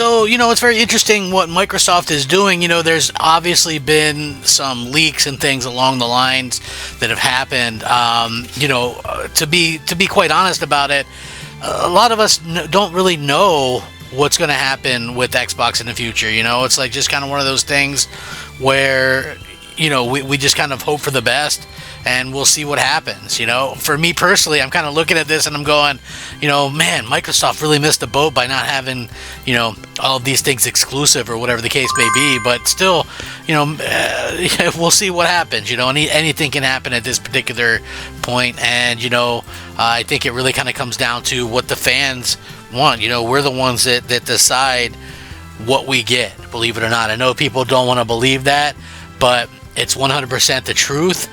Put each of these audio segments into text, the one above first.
So, it's very interesting what Microsoft is doing. There's obviously been some leaks and things along the lines that have happened. To be quite honest about it, a lot of us don't really know what's going to happen with Xbox in the future. It's like just kind of one of those things where, we just kind of hope for the best and we'll see what happens. For me personally, I'm kind of looking at this and I'm going, man, Microsoft really missed the boat by not having, all of these things exclusive or whatever the case may be. But still, we'll see what happens. Anything can happen at this particular point. And, I think it really kind of comes down to what the fans want. We're the ones that decide what we get, believe it or not. I know people don't want to believe that, but it's 100% the truth.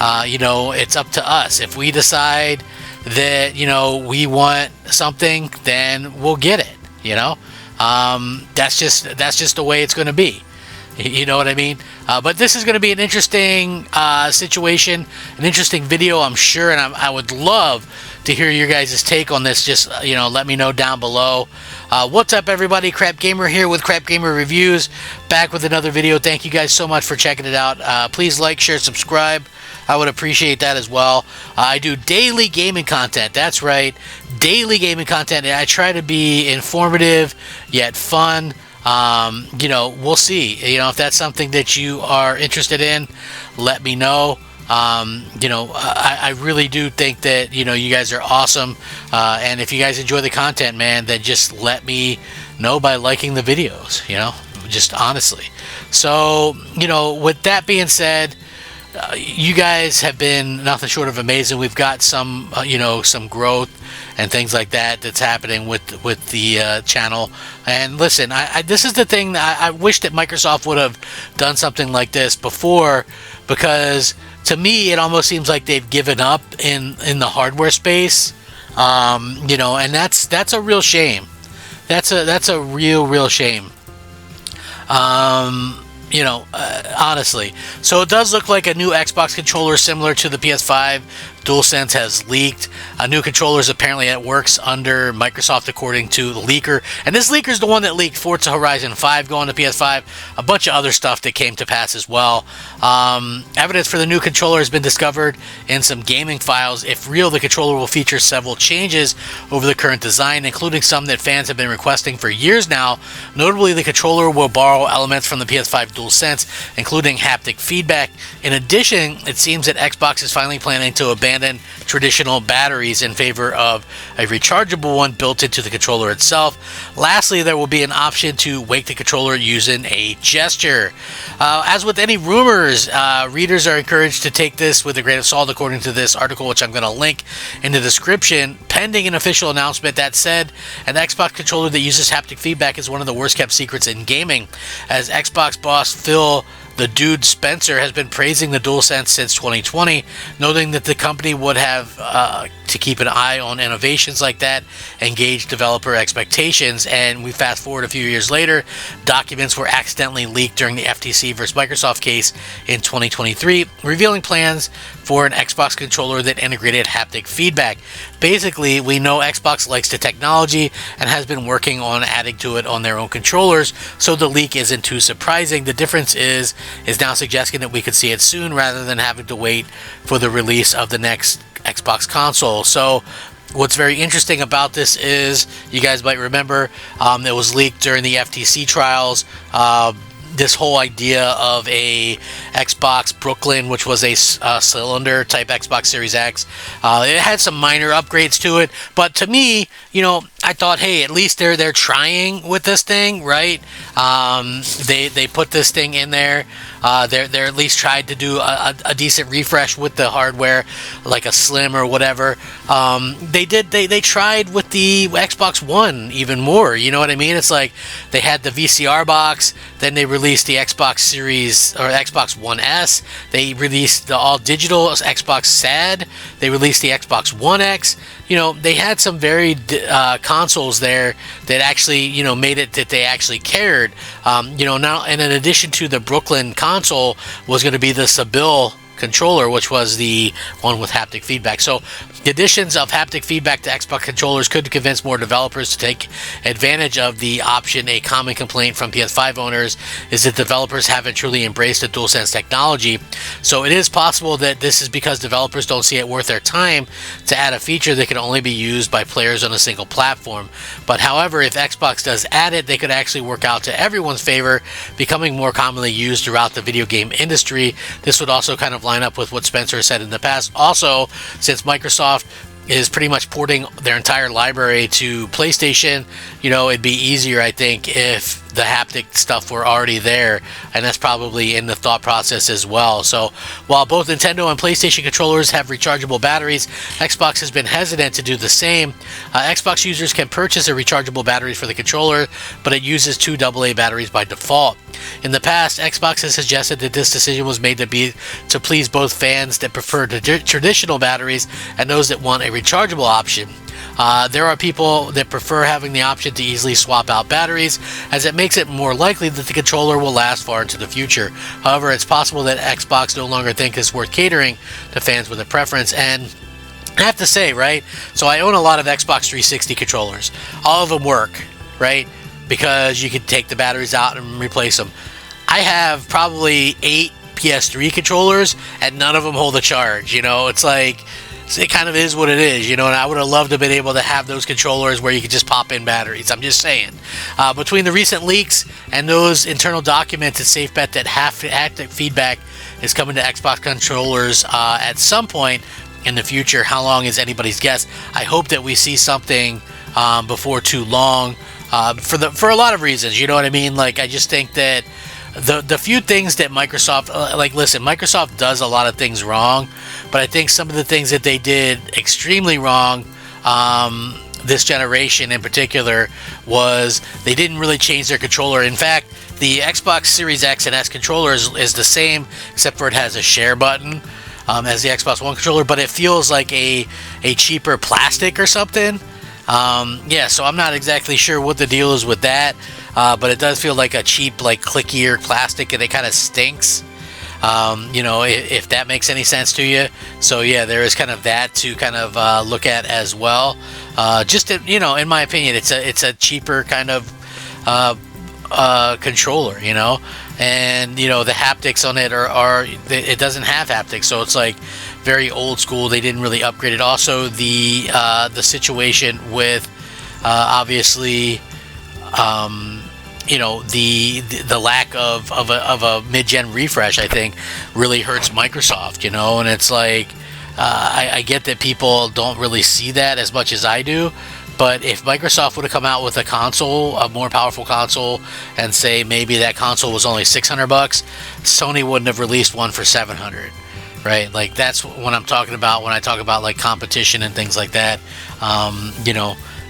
It's up to us. If we decide that, we want something, then we'll get it, that's just the way it's going to be. You know what I mean? But this is going to be an interesting situation, an interesting video, I'm sure, and I would love to hear your guys' take on this. Just, let me know down below. What's up, everybody? Crap Gamer here with Crap Gamer Reviews, back with another video. Thank you guys so much for checking it out. Please like, share, subscribe. I would appreciate that as well. I do daily gaming content. That's right, daily gaming content. I try to be informative yet fun. We'll see. If that's something that you are interested in, let me know. I really do think that, you guys are awesome. And if you guys enjoy the content, man, then just let me know by liking the videos, just honestly. So, with that being said, you guys have been nothing short of amazing. We've got some, some growth and things like that's happening with the channel. And listen, this is the thing that I wish that Microsoft would have done something like this before, because to me it almost seems like they've given up in the hardware space. And that's a real shame. That's a real shame. Honestly. So it does look like a new Xbox controller similar to the PS5 DualSense has leaked. A new controller is apparently at works under Microsoft, according to the leaker. And this leaker is the one that leaked Forza Horizon 5 going to PS5, a bunch of other stuff that came to pass as well. Evidence for the new controller has been discovered in some gaming files. If real, the controller will feature several changes over the current design, including some that fans have been requesting for years now. Notably, the controller will borrow elements from the PS5 DualSense, including haptic feedback. In addition, it seems that Xbox is finally planning to abandon traditional batteries in favor of a rechargeable one built into the controller itself. Lastly, there will be an option to wake the controller using a gesture. As with any rumors, readers are encouraged to take this with a grain of salt, according to this article, which I'm going to link in the description, pending an official announcement. That said, an Xbox controller that uses haptic feedback is one of the worst kept secrets in gaming, as Xbox boss Phil "The Dude" Spencer has been praising the DualSense since 2020, noting that the company would have to keep an eye on innovations like that and gauge developer expectations. And we fast forward a few years later, documents were accidentally leaked during the FTC versus Microsoft case in 2023, revealing plans for an Xbox controller that integrated haptic feedback. Basically, we know Xbox likes the technology and has been working on adding to it on their own controllers, so the leak isn't too surprising. The difference is now suggesting that we could see it soon rather than having to wait for the release of the next Xbox console. So what's very interesting about this is, you guys might remember, it was leaked during the FTC trials. This whole idea of a Xbox Brooklyn, which was a cylinder type Xbox Series X. It had some minor upgrades to it, but to me, I thought, hey, at least they're trying with this thing, right? They put this thing in there. They're at least tried to do a decent refresh with the hardware, like a Slim or whatever. They tried with the Xbox One even more. You know what I mean? It's like they had the VCR box, then they released the Xbox Series or Xbox One S. They released the all digital Xbox SAD. They released the Xbox One X. They had some very consoles there that actually, made it that they actually cared. Now, and in addition to the Brooklyn console was going to be the Seville controller, which was the one with haptic feedback. So the additions of haptic feedback to Xbox controllers could convince more developers to take advantage of the option. A common complaint from PS5 owners is that developers haven't truly embraced the DualSense technology. So it is possible that this is because developers don't see it worth their time to add a feature that can only be used by players on a single platform. But however, if Xbox does add it, they could actually work out to everyone's favor, becoming more commonly used throughout the video game industry. This would also kind of line up with what Spencer said in the past. Also, since Microsoft is pretty much porting their entire library to PlayStation, it'd be easier, I think, if the haptic stuff were already there, and that's probably in the thought process as well. So while both Nintendo and PlayStation controllers have rechargeable batteries, Xbox has been hesitant to do the same. Xbox users can purchase a rechargeable battery for the controller, but it uses 2 AA batteries by default. In the past, Xbox has suggested that this decision was made to please both fans that prefer the traditional batteries and those that want a rechargeable option. There are people that prefer having the option to easily swap out batteries, as it makes it more likely that the controller will last far into the future. However, it's possible that Xbox no longer think it's worth catering to fans with a preference. And I have to say, right, so I own a lot of Xbox 360 controllers. All of them work, right, because you can take the batteries out and replace them. I have probably 8 PS3 controllers, and none of them hold a charge. It's like, it kind of is what it is, and I would have loved to have been able to have those controllers where you could just pop in batteries. I'm just saying. Between the recent leaks and those internal documents, it's safe bet that haptic feedback is coming to Xbox controllers at some point in the future. How long is anybody's guess? I hope that we see something before too long, for a lot of reasons. You know what I mean? Like, I just think that the few things that Microsoft, listen, Microsoft does a lot of things wrong, but I think some of the things that they did extremely wrong this generation in particular was they didn't really change their controller. In fact, the Xbox Series X and S controller is the same, except for it has a share button as the Xbox One controller, but it feels like a cheaper plastic or something. So I'm not exactly sure what the deal is with that, but it does feel like a cheap, like, clickier plastic, and it kind of stinks. If that makes any sense to you. So yeah, there is kind of that to kind of look at as well. In my opinion, it's a cheaper kind of controller, and the haptics on it it doesn't have haptics, so it's like very old school. They didn't really upgrade it. Also, the situation with obviously the lack of a mid-gen refresh, I think, really hurts Microsoft, and it's like, I get that people don't really see that as much as I do, but if Microsoft would have come out with a console, a more powerful console, and say maybe that console was only $600, Sony wouldn't have released one for $700, right? Like, that's what I'm talking about when I talk about, like, competition and things like that.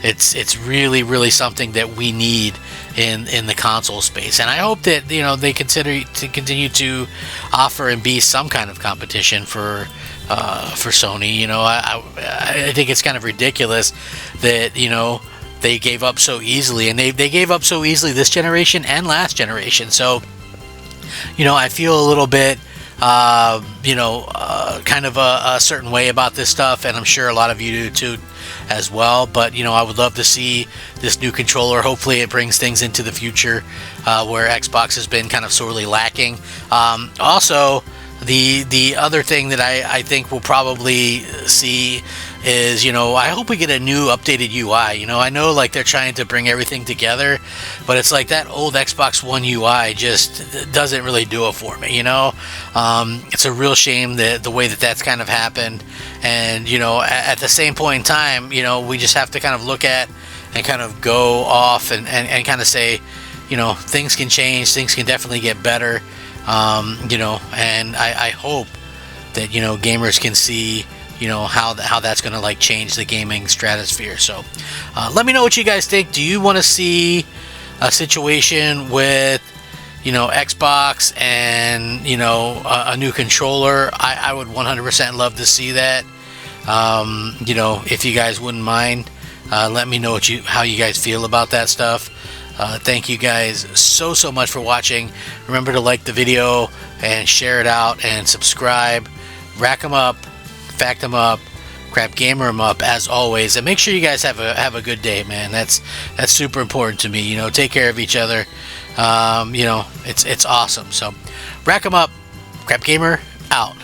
It's really, really something that we need in the console space, and I hope that they consider to continue to offer and be some kind of competition for Sony. I think it's kind of ridiculous that they gave up so easily, and they gave up so easily this generation and last generation. So I feel a little bit kind of a certain way about this stuff, and I'm sure a lot of you do too as well. But I would love to see this new controller. Hopefully it brings things into the future where Xbox has been kind of sorely lacking. Also, the other thing that I think we'll probably see is, I hope we get a new updated UI. I know, like, they're trying to bring everything together, but it's like that old Xbox One UI just doesn't really do it for me. It's a real shame that the way that's kind of happened. And at the same point in time, we just have to kind of look at and kind of go off and kind of say, things can change, things can definitely get better. And I hope that gamers can see how that's going to, like, change the gaming stratosphere. So let me know what you guys think. Do you want to see a situation with Xbox and a new controller? I would 100% love to see that. If you guys wouldn't mind, let me know how you guys feel about that stuff. Thank you guys so much for watching. Remember to like the video and share it out and subscribe. rack them up, fact them up, crap gamer them up as always, and make sure you guys have a good day, man. That's super important to me. You know, take care of each other. You know, it's awesome. So rack them up, crap gamer out.